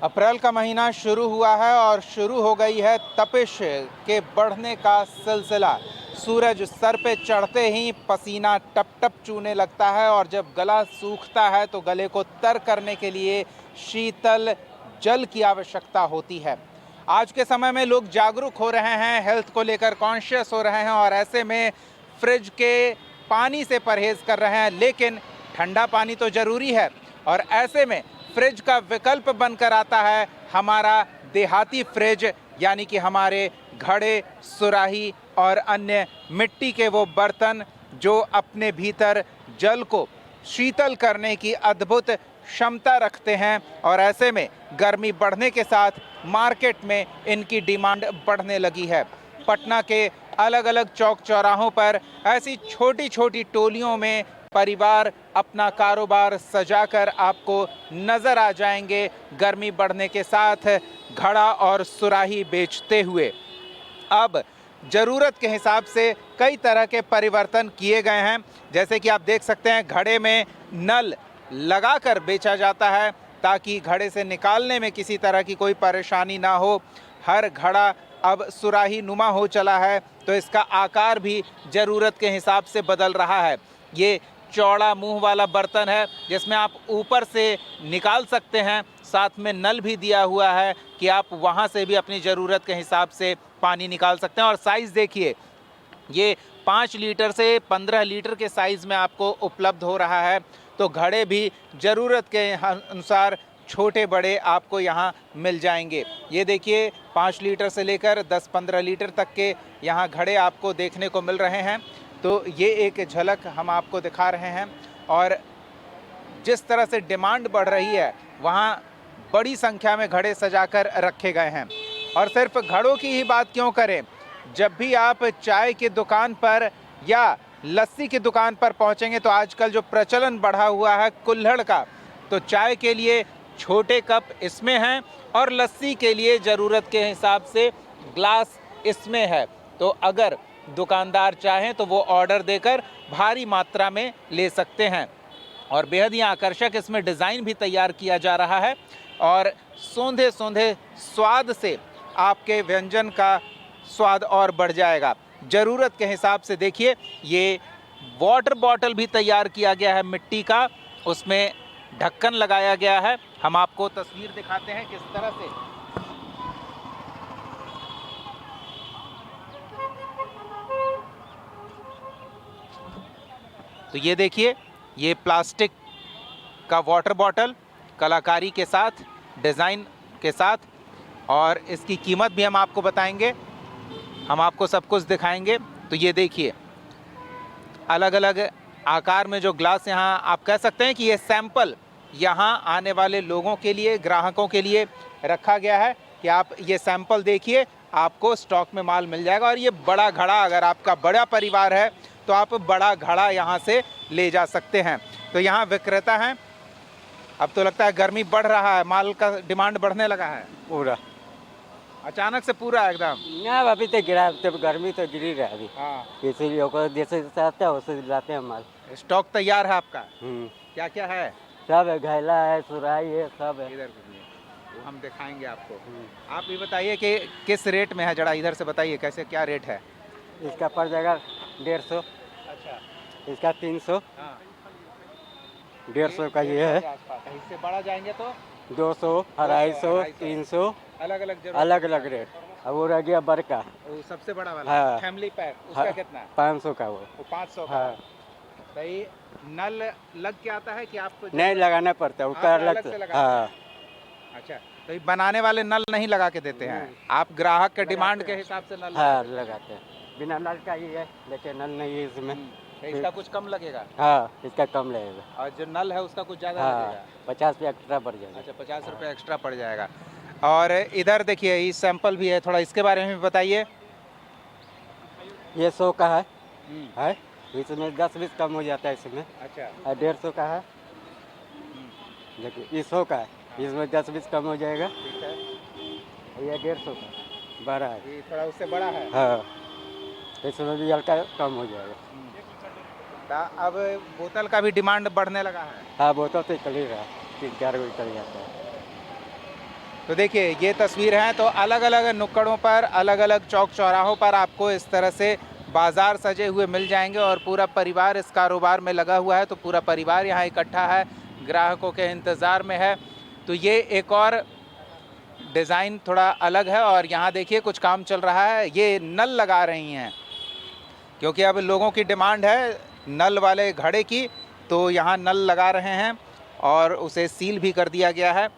अप्रैल का महीना शुरू हुआ है और शुरू हो गई है तपिश के बढ़ने का सिलसिला। सूरज सर पे चढ़ते ही पसीना टप टप चूने लगता है और जब गला सूखता है तो गले को तर करने के लिए शीतल जल की आवश्यकता होती है। आज के समय में लोग जागरूक हो रहे हैं, हेल्थ को लेकर कॉन्शियस हो रहे हैं और ऐसे में फ्रिज के पानी से परहेज कर रहे हैं, लेकिन ठंडा पानी तो ज़रूरी है। और ऐसे में फ्रिज का विकल्प बनकर आता है हमारा देहाती फ्रिज, यानी कि हमारे घड़े, सुराही और अन्य मिट्टी के वो बर्तन जो अपने भीतर जल को शीतल करने की अद्भुत क्षमता रखते हैं। और ऐसे में गर्मी बढ़ने के साथ मार्केट में इनकी डिमांड बढ़ने लगी है। पटना के अलग अलग चौक चौराहों पर ऐसी छोटी छोटी टोलियों में परिवार अपना कारोबार सजाकर आपको नजर आ जाएंगे, गर्मी बढ़ने के साथ घड़ा और सुराही बेचते हुए। अब ज़रूरत के हिसाब से कई तरह के परिवर्तन किए गए हैं, जैसे कि आप देख सकते हैं घड़े में नल लगाकर बेचा जाता है ताकि घड़े से निकालने में किसी तरह की कोई परेशानी ना हो। हर घड़ा अब सुराही नुमा हो चला है, तो इसका आकार भी ज़रूरत के हिसाब से बदल रहा है। ये चौड़ा मुंह वाला बर्तन है जिसमें आप ऊपर से निकाल सकते हैं, साथ में नल भी दिया हुआ है कि आप वहां से भी अपनी ज़रूरत के हिसाब से पानी निकाल सकते हैं। और साइज़ देखिए, ये 5 लीटर से 15 लीटर के साइज़ में आपको उपलब्ध हो रहा है। तो घड़े भी ज़रूरत के अनुसार छोटे बड़े आपको यहाँ मिल जाएंगे। ये देखिए 5 लीटर से लेकर 10-15 लीटर तक के यहाँ घड़े आपको देखने को मिल रहे हैं। तो ये एक झलक हम आपको दिखा रहे हैं। और जिस तरह से डिमांड बढ़ रही है, वहाँ बड़ी संख्या में घड़े सजाकर रखे गए हैं। और सिर्फ घड़ों की ही बात क्यों करें, जब भी आप चाय की दुकान पर या लस्सी की दुकान पर पहुंचेंगे तो आजकल जो प्रचलन बढ़ा हुआ है कुल्हड़ का, तो चाय के लिए छोटे कप इसमें हैं और लस्सी के लिए ज़रूरत के हिसाब से ग्लास इसमें है। तो अगर दुकानदार चाहें तो वो ऑर्डर देकर भारी मात्रा में ले सकते हैं। और बेहद ही आकर्षक इसमें डिज़ाइन भी तैयार किया जा रहा है और सोंधे सोंधे स्वाद से आपके व्यंजन का स्वाद और बढ़ जाएगा। ज़रूरत के हिसाब से देखिए, ये वाटर बॉटल भी तैयार किया गया है मिट्टी का, उसमें ढक्कन लगाया गया है। हम आपको तस्वीर दिखाते हैं किस तरह से। तो ये देखिए, ये प्लास्टिक का वाटर बॉटल कलाकारी के साथ, डिज़ाइन के साथ, और इसकी कीमत भी हम आपको बताएंगे, हम आपको सब कुछ दिखाएंगे। तो ये देखिए अलग अलग आकार में जो ग्लास, यहाँ आप कह सकते हैं कि ये सैंपल यहाँ आने वाले लोगों के लिए, ग्राहकों के लिए रखा गया है कि आप ये सैंपल देखिए, आपको स्टॉक में माल मिल जाएगा। और ये बड़ा घड़ा, अगर आपका बड़ा परिवार है तो आप बड़ा घड़ा यहाँ से ले जा सकते हैं। तो यहाँ विक्रेता हैं। अब तो लगता है गर्मी बढ़ रहा है, माल का डिमांड बढ़ने लगा है पूरा अचानक से पूरा एकदम। ना अभी तो गिरा, तो गर्मी तो गिरी रहा अभी। हाँ, इसीलिए ओकर जैसे जैसे आता है वैसे लाते हैं माल। स्टॉक तैयार है आपका? क्या क्या है? सब है, घैला है, सुराही है, सब है। इधर वो हम दिखाएंगे आपको। आप ये बताइए कि किस रेट में है, जरा इधर से बताइए कैसे क्या रेट है? इसका पड़ जाएगा 150। अच्छा, इसका 300। हाँ, 150 का ये है। इससे बड़ा जाएंगे तो 200, 250, 300, अलग अलग अलग अलग रेट। अब वो रह गया बड़का, वो सबसे बड़ा वाला हाँ। फैमिली पैक, उसका हाँ, कितना है? 500 का वो। 500 का। हाँ। सही। नल लग के आता है कि आप नहीं लगाना पड़ता है, उसका आप अलग अलग से से। लगाते हाँ, अच्छा, तो ये बनाने वाले नल नहीं लगा के देते हैं, आप ग्राहक के डिमांड के हिसाब से नल हाँ लगाते हैं। बिना नल का ही है, लेकिन नल नहीं है इसमें। तो इसका कुछ कम लगेगा हाँ, इसका कम लगेगा। और जो नल है उसका कुछ ज़्यादा हाँ, लगेगा? 50 रुपया एक्स्ट्रा बढ़ जाएगा। अच्छा, 50 रुपये एक्स्ट्रा पड़ जाएगा। और इधर देखिए, ये सैंपल भी है, थोड़ा इसके बारे में भी बताइए। ये 100 का है, इसमें 10-20 कम हो जाता है इसमें। अच्छा, 150 का है, देखिए ये 100 का है, इसमें 10-20 कम हो जाएगा। ठीक है। ये 150 का बड़ा है। ये थोड़ा उससे बड़ा है। हाँ, इसमें भी हल्का कम हो जाएगा। अब बोतल का भी डिमांड बढ़ने लगा है। हाँ, बोतल तो निकल ही रहा है, 3-4 निकल जाता है। तो देखिए ये तस्वीर है, तो अलग अलग नुक्कड़ों पर, अलग अलग चौक चौराहों पर आपको इस तरह से बाज़ार सजे हुए मिल जाएंगे और पूरा परिवार इस कारोबार में लगा हुआ है। तो पूरा परिवार यहाँ इकट्ठा है, ग्राहकों के इंतज़ार में है। तो ये एक और डिज़ाइन थोड़ा अलग है और यहाँ देखिए कुछ काम चल रहा है। ये नल लगा रही हैं क्योंकि अब लोगों की डिमांड है नल वाले घड़े की, तो यहाँ नल लगा रहे हैं और उसे सील भी कर दिया गया है।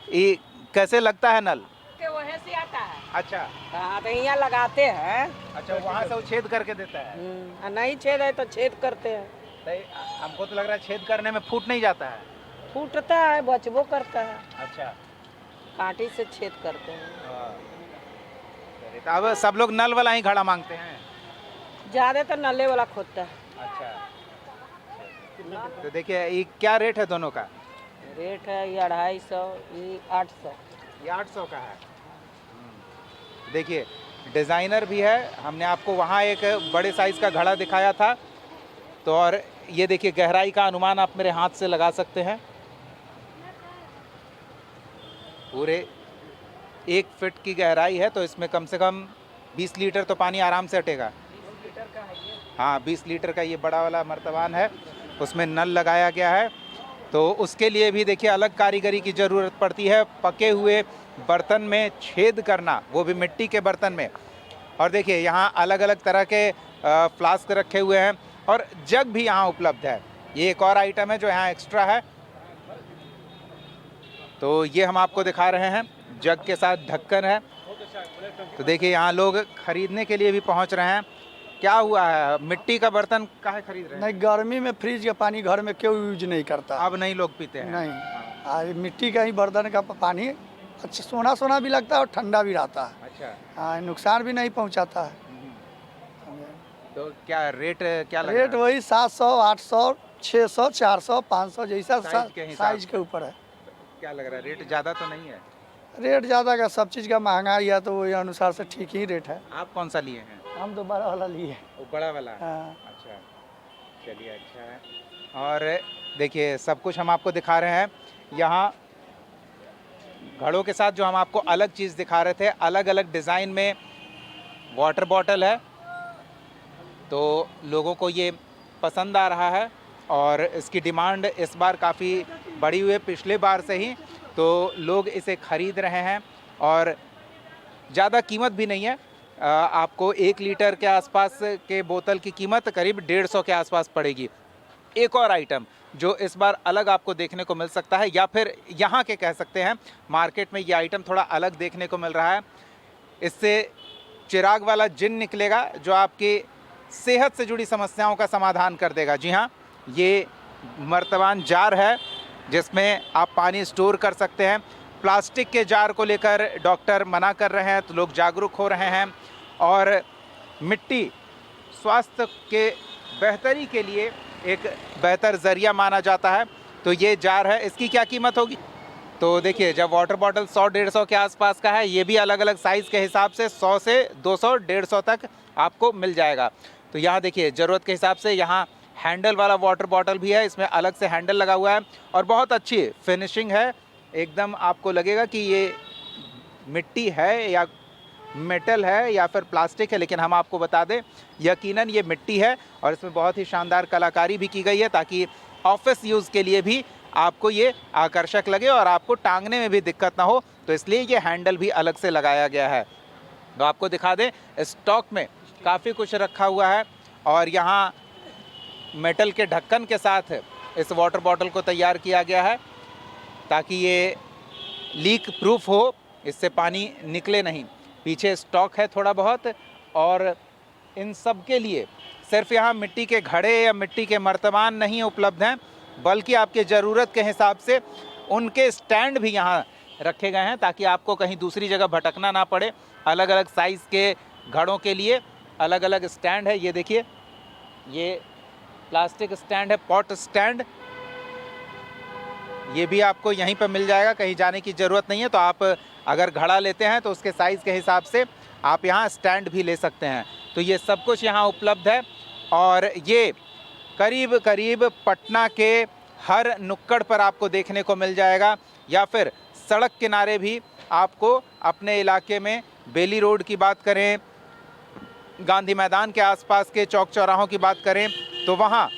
ये कैसे लगता है नल? के वहीं से आता है। अच्छा हाँ तो यहाँ लगाते हैं। अच्छा, वहाँ से वो छेद करके देता है। और नहीं छेद है तो छेद करते हैं। तो हमको तो लग रहा है छेद करने में फूट नहीं जाता है। फूटता है, बचबो करता है। अच्छा, कांटी से छेद करते हैं। चलिए, तो अब सब लोग नल वाला ही घड़ा मांगते हैं। ज्यादातर नले वाला खोदता है। अच्छा, तो देखिए ये क्या रेट है दोनों का? रेट है ये 250, ये 800। ये 800 का है। देखिए डिज़ाइनर भी है। हमने आपको वहाँ एक बड़े साइज़ का घड़ा दिखाया था, तो और ये देखिए गहराई का अनुमान आप मेरे हाथ से लगा सकते हैं। पूरे 1 फीट की गहराई है, तो इसमें कम से कम 20 लीटर तो पानी आराम से हटेगा। 20 लीटर का है ये। हाँ, 20 लीटर का ये बड़ा वाला मर्तबान है, उसमें नल लगाया गया है। तो उसके लिए भी देखिए अलग कारीगरी की ज़रूरत पड़ती है, पके हुए बर्तन में छेद करना, वो भी मिट्टी के बर्तन में। और देखिए यहाँ अलग अलग तरह के फ्लास्क रखे हुए हैं और जग भी यहाँ उपलब्ध है। ये एक और आइटम है जो यहाँ एक्स्ट्रा है, तो ये हम आपको दिखा रहे हैं। जग के साथ ढक्कन है। तो देखिए यहाँ लोग खरीदने के लिए भी पहुँच रहे हैं। क्या हुआ है, मिट्टी का बर्तन काहे खरीद रहे हैं? नहीं, गर्मी में फ्रिज का पानी घर में क्यों यूज नहीं करता? अब नहीं लोग पीते हैं। नहीं, मिट्टी का ही बर्तन का पानी अच्छा सोना सोना भी लगता है और ठंडा भी रहता है। अच्छा, नुकसान भी नहीं पहुंचाता है। तो क्या रेट क्या लग रेट रहा है? वही 700, 800, 600, 400, 500 जैसा साइज के हिसाब साइज के ऊपर है। क्या लग रहा है, रेट ज़्यादा तो नहीं है? रेट ज़्यादा का, सब चीज़ का महंगाई है तो वही अनुसार से ठीक ही रेट है। आप कौन सा लिए हैं? हम तो बड़ा वाला लिए। वो बड़ा वाला? हाँ। अच्छा, चलिए अच्छा है। और देखिए सब कुछ हम आपको दिखा रहे हैं। यहाँ घड़ों के साथ जो हम आपको अलग चीज़ दिखा रहे थे, अलग अलग डिज़ाइन में वाटर बॉटल है, तो लोगों को ये पसंद आ रहा है और इसकी डिमांड इस बार काफ़ी बढ़ी हुई है पिछले बार से ही, तो लोग इसे ख़रीद रहे हैं। और ज़्यादा कीमत भी नहीं है, आपको 1 लीटर के आसपास के बोतल की कीमत करीब 150 के आसपास पड़ेगी। एक और आइटम जो इस बार अलग आपको देखने को मिल सकता है, या फिर यहाँ के कह सकते हैं, मार्केट में ये आइटम थोड़ा अलग देखने को मिल रहा है। इससे चिराग वाला जिन निकलेगा जो आपकी सेहत से जुड़ी समस्याओं का समाधान कर देगा। जी हाँ, ये मर्तबान जार है जिसमें आप पानी स्टोर कर सकते हैं। प्लास्टिक के जार को लेकर डॉक्टर मना कर रहे हैं, तो लोग जागरूक हो रहे हैं। और मिट्टी स्वास्थ्य के बेहतरी के लिए एक बेहतर ज़रिया माना जाता है, तो ये जार है। इसकी क्या कीमत होगी? तो देखिए जब वाटर बॉटल 100-150 के आसपास का है, ये भी अलग अलग साइज़ के हिसाब से 100 से 200-150 तक आपको मिल जाएगा। तो यहाँ देखिए ज़रूरत के हिसाब से यहाँ हैंडल वाला वाटर बॉटल भी है, इसमें अलग से हैंडल लगा हुआ है और बहुत अच्छी फिनिशिंग है। एकदम आपको लगेगा कि ये मिट्टी है या मेटल है या फिर प्लास्टिक है, लेकिन हम आपको बता दें यकीनन ये मिट्टी है और इसमें बहुत ही शानदार कलाकारी भी की गई है ताकि ऑफिस यूज़ के लिए भी आपको ये आकर्षक लगे और आपको टांगने में भी दिक्कत ना हो, तो इसलिए ये हैंडल भी अलग से लगाया गया है। तो आपको दिखा दें स्टॉक में काफ़ी कुछ रखा हुआ है और यहाँ मेटल के ढक्कन के साथ इस वाटर बॉटल को तैयार किया गया है ताकि ये लीक प्रूफ हो, इससे पानी निकले नहीं। पीछे स्टॉक है थोड़ा बहुत, और इन सब के लिए सिर्फ यहाँ मिट्टी के घड़े या मिट्टी के मर्तबान नहीं उपलब्ध हैं, बल्कि आपके ज़रूरत के हिसाब से उनके स्टैंड भी यहाँ रखे गए हैं ताकि आपको कहीं दूसरी जगह भटकना ना पड़े। अलग अलग साइज़ के घड़ों के लिए अलग अलग स्टैंड है। ये देखिए, ये प्लास्टिक स्टैंड है, पॉट स्टैंड, ये भी आपको यहीं पर मिल जाएगा, कहीं जाने की ज़रूरत नहीं है। तो आप अगर घड़ा लेते हैं तो उसके साइज़ के हिसाब से आप यहाँ स्टैंड भी ले सकते हैं। तो ये सब कुछ यहाँ उपलब्ध है और ये करीब करीब पटना के हर नुक्कड़ पर आपको देखने को मिल जाएगा, या फिर सड़क किनारे भी आपको अपने इलाके में बेली रोड की बात करें, गांधी मैदान के आसपास के चौक चौराहों की बात करें, तो वहाँ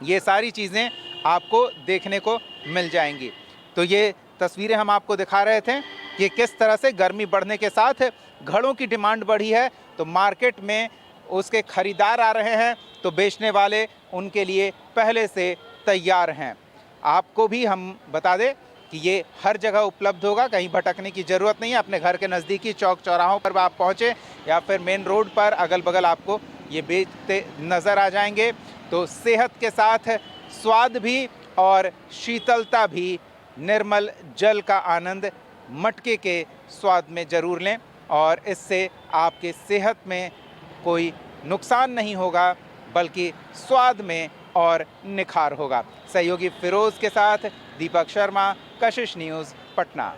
ये सारी चीज़ें आपको देखने को मिल जाएंगी। तो ये तस्वीरें हम आपको दिखा रहे थे कि किस तरह से गर्मी बढ़ने के साथ घड़ों की डिमांड बढ़ी है, तो मार्केट में उसके खरीदार आ रहे हैं, तो बेचने वाले उनके लिए पहले से तैयार हैं। आपको भी हम बता दें कि ये हर जगह उपलब्ध होगा, कहीं भटकने की ज़रूरत नहीं है। अपने घर के नज़दीकी चौक चौराहों पर आप पहुँचे या फिर मेन रोड पर अगल बगल आपको ये बेचते नज़र आ जाएंगे। तो सेहत के साथ स्वाद भी और शीतलता भी, निर्मल जल का आनंद मटके के स्वाद में ज़रूर लें और इससे आपके सेहत में कोई नुकसान नहीं होगा, बल्कि स्वाद में और निखार होगा। सहयोगी फिरोज़ के साथ दीपक शर्मा, कशिश न्यूज़, पटना।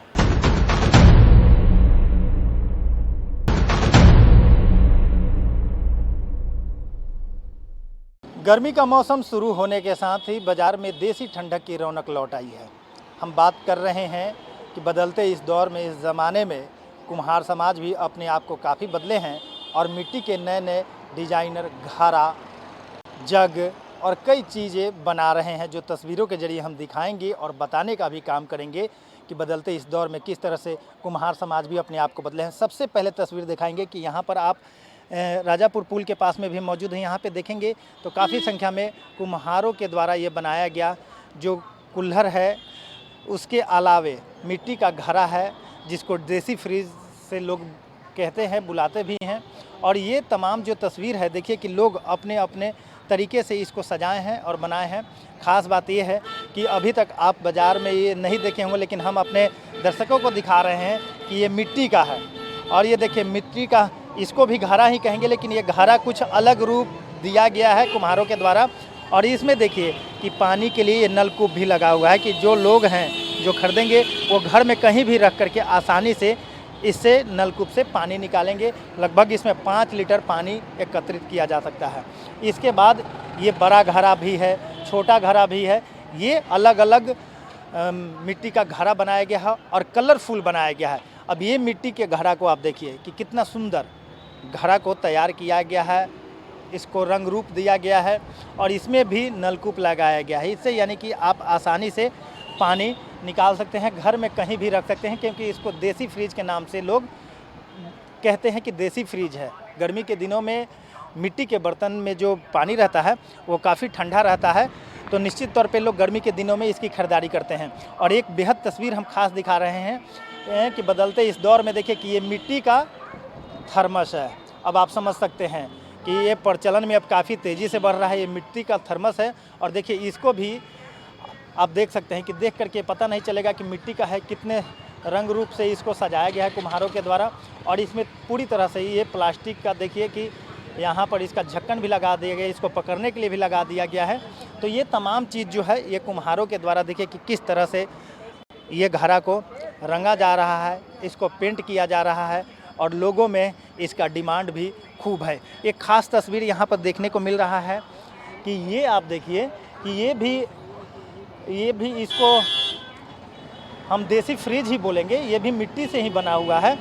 गर्मी का मौसम शुरू होने के साथ ही बाज़ार में देसी ठंडक की रौनक लौट आई है। हम बात कर रहे हैं कि बदलते इस दौर में, इस ज़माने में कुम्हार समाज भी अपने आप को काफ़ी बदले हैं और मिट्टी के नए नए डिजाइनर घारा, जग और कई चीज़ें बना रहे हैं, जो तस्वीरों के ज़रिए हम दिखाएंगे और बताने का भी काम करेंगे कि बदलते इस दौर में किस तरह से कुम्हार समाज भी अपने आप को बदले हैं। सबसे पहले तस्वीर दिखाएंगे कि यहाँ पर आप राजापुर पुल के पास में भी मौजूद हैं। यहाँ पे देखेंगे तो काफ़ी संख्या में कुम्हारों के द्वारा ये बनाया गया जो कुल्हड़ है, उसके अलावे मिट्टी का घड़ा है जिसको देसी फ्रिज से लोग कहते हैं, बुलाते भी हैं। और ये तमाम जो तस्वीर है, देखिए कि लोग अपने अपने तरीके से इसको सजाए हैं और बनाए हैं। ख़ास बात ये है कि अभी तक आप बाज़ार में ये नहीं देखे होंगे, लेकिन हम अपने दर्शकों को दिखा रहे हैं कि ये मिट्टी का है। और ये देखिए मिट्टी का, इसको भी घड़ा ही कहेंगे, लेकिन ये घड़ा कुछ अलग रूप दिया गया है कुम्हारों के द्वारा। और इसमें देखिए कि पानी के लिए ये नलकूप भी लगा हुआ है कि जो लोग हैं जो खरीदेंगे वो घर में कहीं भी रख करके आसानी से इससे नलकूप से पानी निकालेंगे। लगभग इसमें 5 लीटर पानी एकत्रित किया जा सकता है। इसके बाद ये बड़ा घड़ा भी है, छोटा घड़ा भी है। ये अलग अलग मिट्टी का घड़ा बनाया गया है और कलरफुल बनाया गया है। अब ये मिट्टी के घड़ा को आप देखिए कि कितना सुंदर घड़ा को तैयार किया गया है, इसको रंग रूप दिया गया है और इसमें भी नलकूप लगाया गया है। इससे यानी कि आप आसानी से पानी निकाल सकते हैं, घर में कहीं भी रख सकते हैं, क्योंकि इसको देसी फ्रिज के नाम से लोग कहते हैं कि देसी फ्रिज है। गर्मी के दिनों में मिट्टी के बर्तन में जो पानी रहता है वो काफ़ी ठंडा रहता है, तो निश्चित तौर पे लोग गर्मी के दिनों में इसकी खरीदारी करते हैं। और एक बेहद तस्वीर हम खास दिखा रहे हैं कि बदलते इस दौर में देखिए कि ये मिट्टी का थर्मस है। अब आप समझ सकते हैं कि ये प्रचलन में अब काफ़ी तेज़ी से बढ़ रहा है। ये मिट्टी का थर्मस है और देखिए इसको भी आप देख सकते हैं कि देख करके पता नहीं चलेगा कि मिट्टी का है, कितने रंग रूप से इसको सजाया गया है कुम्हारों के द्वारा। और इसमें पूरी तरह से ये प्लास्टिक का, देखिए कि यहाँ पर इसका ढक्कन भी लगा दिया गया, इसको पकड़ने के लिए भी लगा दिया गया है। तो ये तमाम चीज़ जो है ये कुम्हारों के द्वारा देखिए कि किस तरह से ये घड़ा को रंगा जा रहा है, इसको पेंट किया जा रहा है और लोगों में इसका डिमांड भी खूब है। एक ख़ास तस्वीर यहाँ पर देखने को मिल रहा है कि ये आप देखिए कि ये भी इसको हम देसी फ्रिज ही बोलेंगे, ये भी मिट्टी से ही बना हुआ है।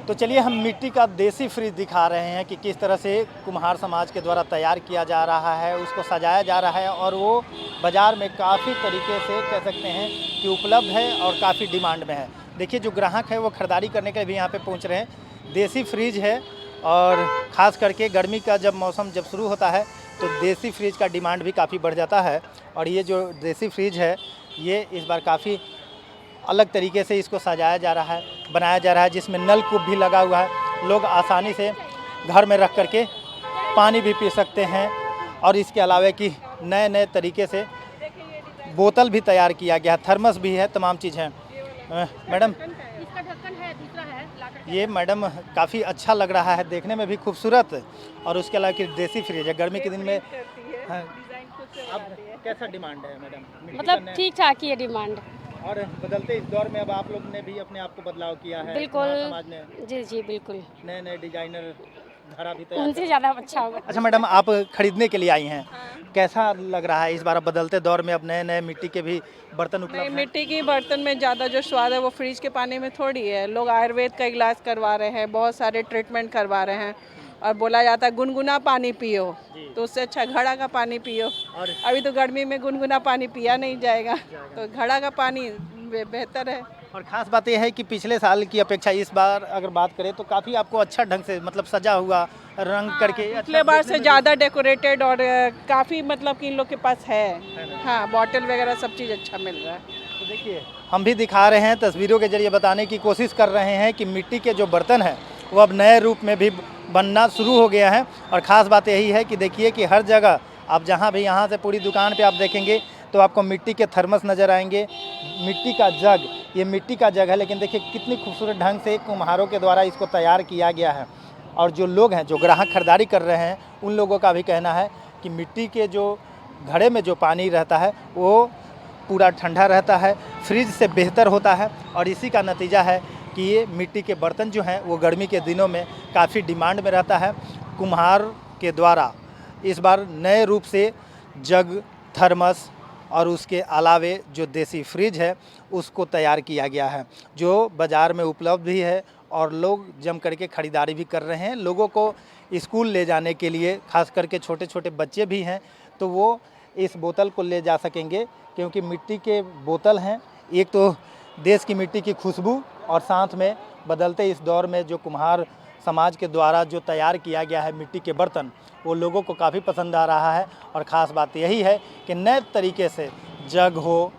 तो चलिए हम मिट्टी का देसी फ्रिज दिखा रहे हैं कि किस तरह से कुम्हार समाज के द्वारा तैयार किया जा रहा है, उसको सजाया जा रहा है और वो बाज़ार में काफ़ी तरीके से कह सकते हैं कि उपलब्ध है और काफ़ी डिमांड में है। देखिए जो ग्राहक है वो ख़रीदारी करने के लिए भी यहाँ पे पहुँच रहे हैं। देसी फ्रिज है और ख़ास करके गर्मी का जब मौसम जब शुरू होता है तो देसी फ्रिज का डिमांड भी काफ़ी बढ़ जाता है। और ये जो देसी फ्रिज है ये इस बार काफ़ी अलग तरीके से इसको सजाया जा रहा है, बनाया जा रहा है, जिसमें नलकूप भी लगा हुआ है। लोग आसानी से घर में रख करके पानी भी पी सकते हैं। और इसके अलावा कि नए नए तरीके से बोतल भी तैयार किया गया है, थर्मस भी है, तमाम चीज़ हैं। मैडम इसका ढक्कन है, दूसरा है, ये मैडम काफ़ी अच्छा लग रहा है, देखने में भी खूबसूरत। और उसके अलावा कि देसी फ्रिज है, गर्मी के दिन में अब कैसा डिमांड है मैडम? मतलब ठीक ठाक ही है डिमांड। और बदलते इस दौर में अब आप लोग ने भी अपने आप को बदलाव किया है, बिल्कुल समाज ने जी बिल्कुल। नए नए डिजाइनर घड़ा भी तैयार उनसे ज़्यादा अच्छा होगा। अच्छा मैडम, आप खरीदने के लिए आई हैं, कैसा लग रहा है इस बार बदलते दौर में अब नए नए मिट्टी के भी बर्तन नहीं, उपलब्ध हैं? मिट्टी की बर्तन में ज़्यादा जो स्वाद है वो फ्रिज के पानी में थोड़ी है। लोग आयुर्वेद का इलाज करवा रहे हैं, बहुत सारे ट्रीटमेंट करवा रहे हैं और बोला जाता है गुनगुना पानी पियो, तो उससे अच्छा घड़ा का पानी पियो। और अभी तो गर्मी में गुनगुना पानी पिया नहीं जाएगा, तो घड़ा का पानी बेहतर है। और ख़ास बात यह है कि पिछले साल की अपेक्षा इस बार अगर बात करें तो काफ़ी आपको अच्छा ढंग से मतलब सजा हुआ रंग करके अच्छा पिछले बार देखने से में ज़्यादा डेकोरेटेड और काफ़ी मतलब कि इन लोग के पास है। हाँ, बॉटल वगैरह सब चीज़ अच्छा मिल रहा है। तो देखिए हम भी दिखा रहे हैं, तस्वीरों के जरिए बताने की कोशिश कर रहे हैं कि मिट्टी के जो बर्तन हैं वो अब नए रूप में भी बनना शुरू हो गया है। और ख़ास बात यही है कि देखिए कि हर जगह आप जहाँ भी यहाँ से पूरी दुकान पे आप देखेंगे तो आपको मिट्टी के थर्मस नज़र आएंगे, मिट्टी का जग, ये मिट्टी का जग है लेकिन देखिए कितनी खूबसूरत ढंग से कुम्हारों के द्वारा इसको तैयार किया गया है। और जो लोग हैं, जो ग्राहक खरीदारी कर रहे हैं, उन लोगों का भी कहना है कि मिट्टी के जो घड़े में जो पानी रहता है वो पूरा ठंडा रहता है, फ्रिज से बेहतर होता है। और इसी का नतीजा है कि ये मिट्टी के बर्तन जो हैं वो गर्मी के दिनों में काफ़ी डिमांड में रहता है। कुम्हार के द्वारा इस बार नए रूप से जग, थर्मस और उसके अलावे जो देसी फ्रिज है उसको तैयार किया गया है, जो बाज़ार में उपलब्ध भी है और लोग जम करके ख़रीदारी भी कर रहे हैं। लोगों को स्कूल ले जाने के लिए, खास करके छोटे छोटे बच्चे भी हैं, तो वो इस बोतल को ले जा सकेंगे क्योंकि मिट्टी के बोतल हैं। एक तो देश की मिट्टी की खुशबू और साथ में बदलते इस दौर में जो कुम्हार समाज के द्वारा जो तैयार किया गया है मिट्टी के बर्तन, वो लोगों को काफ़ी पसंद आ रहा है। और ख़ास बात यही है कि नए तरीके से जग हो,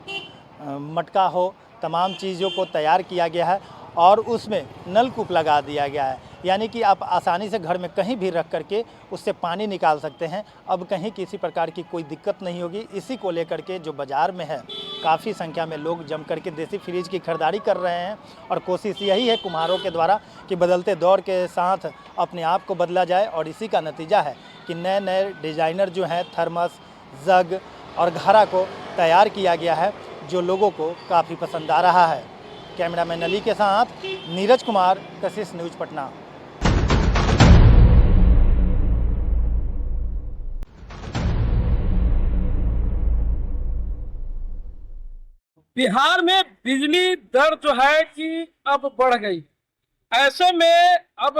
मटका हो, तमाम चीज़ों को तैयार किया गया है और उसमें नलकूप लगा दिया गया है, यानी कि आप आसानी से घर में कहीं भी रख करके उससे पानी निकाल सकते हैं। अब कहीं किसी प्रकार की कोई दिक्कत नहीं होगी। इसी को लेकर के जो बाज़ार में है काफ़ी संख्या में लोग जम करके देसी फ्रिज की खरीदारी कर रहे हैं और कोशिश यही है कुम्हारों के द्वारा कि बदलते दौर के साथ अपने आप को बदला जाए। और इसी का नतीजा है कि नए नए डिज़ाइनर जो हैं थर्मस, जग और घड़ा को तैयार किया गया है, जो लोगों को काफ़ी पसंद आ रहा है। कैमरामैन अली के साथ नीरज कुमार, कशिश न्यूज़ पटना। बिहार में बिजली दर जो है कि अब बढ़ गई। ऐसे में अब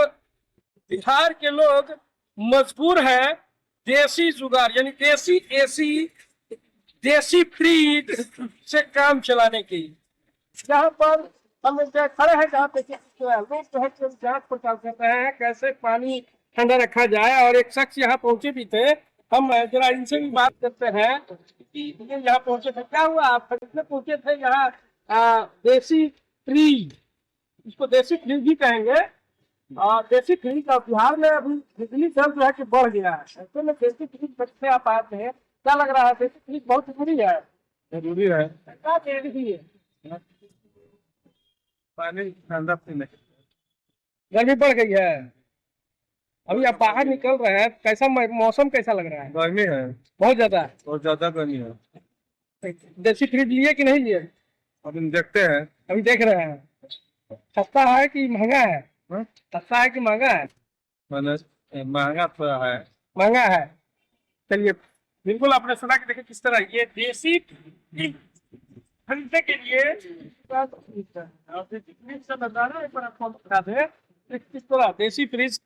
बिहार के लोग मजबूर हैं देसी जुगाड़ यानी देसी एसी, देसी फ्रिज से काम चलाने की। यहाँ पर हम खड़े हैं जहाँ पे लोग जो है जांच पड़ताल कर रहे हैं कैसे पानी ठंडा रखा जाए। और एक शख्स यहाँ पहुंचे भी थे, हम जरा इनसे भी बात करते हैं कि ये यहाँ पहुंचे थे, क्या हुआ आप खरीदने पहुंचे थे यहाँ? देसी फ्रिज, इसको देसी फ्रिज भी कहेंगे। देसी फ्रिज का बिहार में अभी बिजली दर जो है कि बढ़ गया है। ऐसे में देसी फ्रिज बच्चे आप आते हैं, क्या लग रहा है देसी फ्रिज बहुत जरूरी है? जरूरी है। क्या जरूरी है? पानी ठंडा पीने, गर्मी बढ़ गई है। अभी आप बाहर निकल रहे हैं, कैसा मौसम कैसा लग रहा है? गर्मी है, बहुत ज्यादा गर्मी है। देसी फ्रिज लिए कि नहीं लिए? अभी देखते हैं, अभी देख रहे हैं। सस्ता है कि महंगा है? सस्ता है कि महंगा है? महंगा थोड़ा है। महंगा है। चलिए, बिल्कुल आपने सुना कि देखिए किस तरह ये देसी खरीदने के लिए किस तरह देसी फ्रिज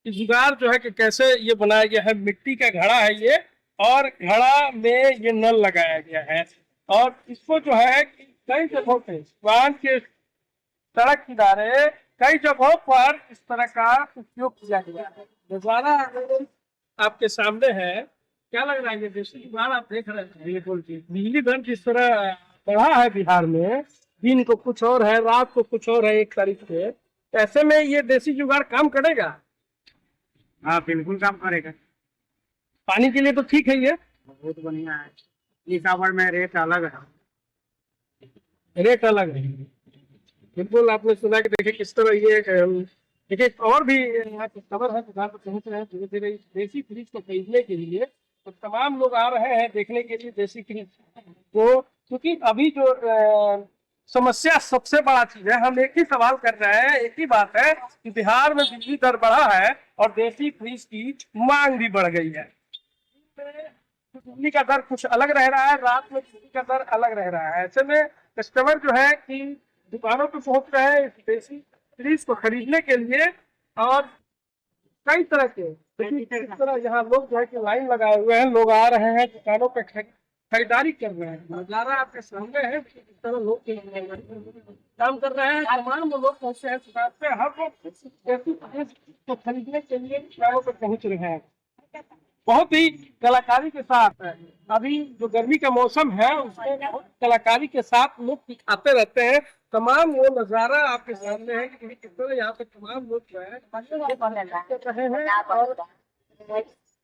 की जुगाड़ जो है कि कैसे ये बनाया गया है। मिट्टी का घड़ा है ये, और घड़ा में ये नल लगाया गया है और इसको जो है कई जगहों पे वाहन के सड़क किनारे कई जगहों पर इस तरह का उपयोग किया गया है। नजारा आपके सामने है, क्या लग रहा है? ये देसी जुगाड़ आप देख रहे हैं। बिल्कुल बिजली दर जिस तरह बढ़ा है बिहार में, दिन को कुछ और है, रात को कुछ और है, 1 तारीख से, ऐसे में ये देसी जुगाड़ काम करेगा? हाँ, बिल्कुल काम करेगा। पानी के लिए तो ठीक है, ये बहुत बढ़िया है। इस आवर में रेट अलग है, रेट अलग है। बिल्कुल आपने सुना कि देखिए किस तरह ये देखिए और भी यहाँ की खबर है। दुकान पर पहुंच रहे हैं धीरे धीरे इस देसी फ्रिज को खरीदने के लिए, तो तमाम लोग आ रहे हैं देखने के लिए देसी फ्रिज को, क्योंकि अभी जो समस्या सबसे बड़ा चीज है। हम एक ही सवाल कर रहे हैं, एक ही बात है कि बिहार में बिजली दर बढ़ा है और देसी फ्रिज की मांग भी बढ़ गई है। बिजली का दर कुछ अलग रह रहा है, रात में बिजली का दर अलग रह रहा है। ऐसे में कस्टमर जो है कि दुकानों पे पहुंच रहे हैं इस देसी फ्रिज को खरीदने के लिए, और कई तरह के इस तरह यहाँ लोग जो है कि लाइन लगाए हुए हैं, लोग आ रहे हैं दुकानों पे खरीदारी कर रहे हैं। नजारा आपके सामने है, इस तरह लोग काम कर रहे हैं। तमाम लोग पहुंचे हैं दुकान पे, हर लोग देसी फ्रिज को खरीदने के लिए दुकानों पे पहुंच रहे हैं। बहुत ही कलाकारी के साथ है। अभी जो गर्मी का मौसम है उसमें बहुत कलाकारी के साथ लोग दिखाते रहते हैं। तमाम वो नजारा आपके सामने है कि किस तरह यहाँ पे तमाम लोग जो है कर रहे हैं,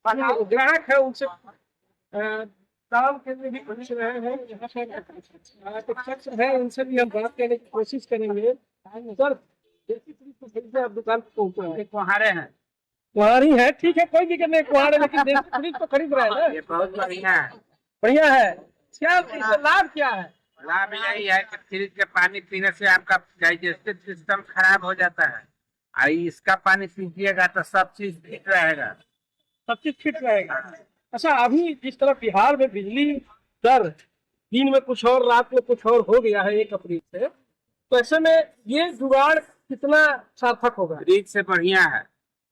और ग्राहक है उनसे काम के लिए भी पूछ रहे हैं। यहाँ पे कुछ शख्स है, उनसे भी हम बात करने की कोशिश करेंगे। सर, देसी फ्रिज को खरीदने आप दुकान पे पहुंचे हैं, कुम्हारे हैं, कुम्हारी है, ठीक है, कोई दिक्कत नहीं, कुम्हारे, लेकिन देसी फ्रिज तो खरीद रहे हैं ना। ये बहुत बढ़िया है। बढ़िया है। क्या इसका लाभ क्या है? लाभ यही है कि फ्रिज के पानी पीने से आपका डाइजेस्टिव सिस्टम खराब हो जाता है, और इसका पानी पीजिएगा तो सब चीज ठीक रहेगा, सब चीज फिट रहेगा। अच्छा, अभी जिस तरह बिहार में बिजली दर दिन में कुछ और रात में कुछ और हो गया है 1 अप्रैल से, तो ऐसे में ये जुगाड़ कितना सार्थक होगा? फ्रिज से बढ़िया है,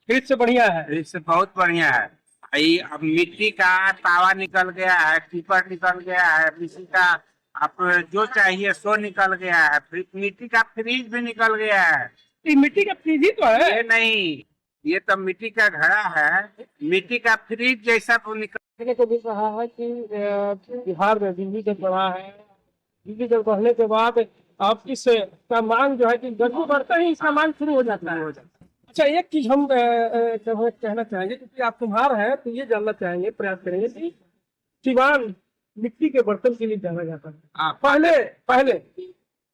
फ्रिज से बढ़िया है। फ्रिज से बहुत बढ़िया है। ये अब मिट्टी का तावा निकल गया है, टीपर निकल गया है, मिट्टी का आप जो चाहिए सो निकल गया है, मिट्टी का फ्रिज भी निकल गया है। ये मिट्टी का फ्रिज ही तो है। ये नहीं, ये तो मिट्टी का घड़ा है, मिट्टी का फ्रिज जैसा वो देखने को मिल रहा है कि बिहार में बिजली दर बढ़ा है। बिजली दर बढ़ने के बाद आप इसका मांग जो है कि गर्मी बढ़ते ही इसका मांग शुरू हो जाता है। अच्छा, एक चीज हम कहना चाहेंगे, क्योंकि आप कुम्हार हैं तो ये जानना चाहेंगे, प्रयास करेंगे कि सिवान मिट्टी के बर्तन के लिए जाना जाता है। पहले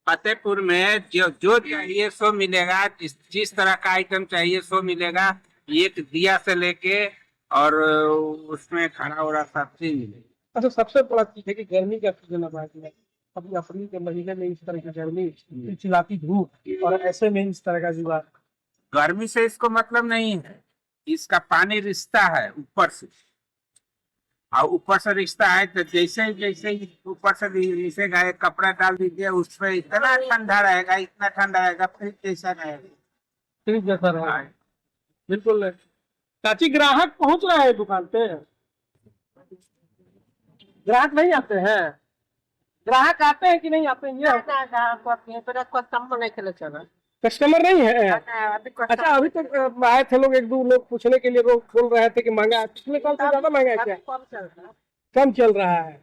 फतेहपुर में जो चाहिए सो मिलेगा, जिस तरह का आइटम चाहिए सो मिलेगा। एक दिया से लेके और उसमें खाना वाला सब चीज मिलेगा। अच्छा, सबसे बड़ा चीज है कि गर्मी का सीजन अब आ गया। अभी अप्रैल के महीने में इस तरह की गर्मी, चिलचिलाती धूप, और ऐसे में इस तरह का जुगाड़। गर्मी से इसको मतलब नहीं है, इसका पानी रिश्ता है ऊपर से, और ऊपर से रिश्ता है तो जैसे जैसे ऊपर से रिसेगा, एक कपड़ा डाल दीजिए उस पर इतना ठंडा रहेगा, इतना ठंडा रहेगा, फ्रिज जैसा रहेगा, फ्रिज जैसा रहेगा। बिल्कुल। चाची, ग्राहक पहुंच रहे हैं दुकान पे? ग्राहक नहीं आते हैं? ग्राहक आते हैं कि नहीं आते हैं? कस्टमर नहीं है। अच्छा, अभी तक आए थे लोग, 1-2 लोग पूछने के लिए, लोग बोल रहे थे कि महंगा है। पिछले साल से ज्यादा महंगा है क्या? कम चल रहा है।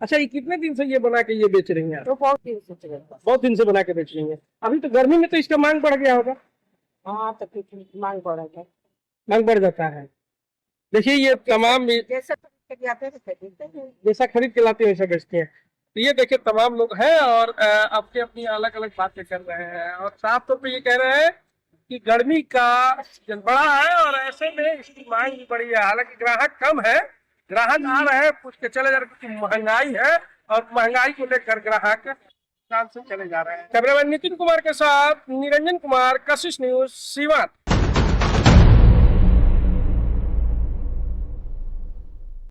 अच्छा, ये कितने दिन से ये बना के ये बेच रही हैं? तो बहुत दिन से बना के बेच रही हैं। अभी तो गर्मी में तो इसका मांग बढ़ गया होगा। हाँ, तो मांग बढ़ेगा, मांग बढ़ जाता है। देखिए, ये तमाम जैसा खरीद के लाते हैं वैसा बेचते हैं। तो ये देखिए तमाम लोग हैं और अपनी अपनी अलग अलग बातें कर रहे हैं, और साफ तौर पे ये कह रहे हैं कि गर्मी का सीजन बड़ा है और ऐसे में इसकी मांग भी बढ़ी है। हालांकि ग्राहक कम है, ग्राहक आ रहे हैं, पूछ के चले जा रहे हैं, क्योंकि महंगाई है और महंगाई को लेकर ग्राहक दुकान से चले जा रहे हैं। कैमरामैन नितिन कुमार के साथ निरंजन कुमार, कशिश न्यूज, सीवान।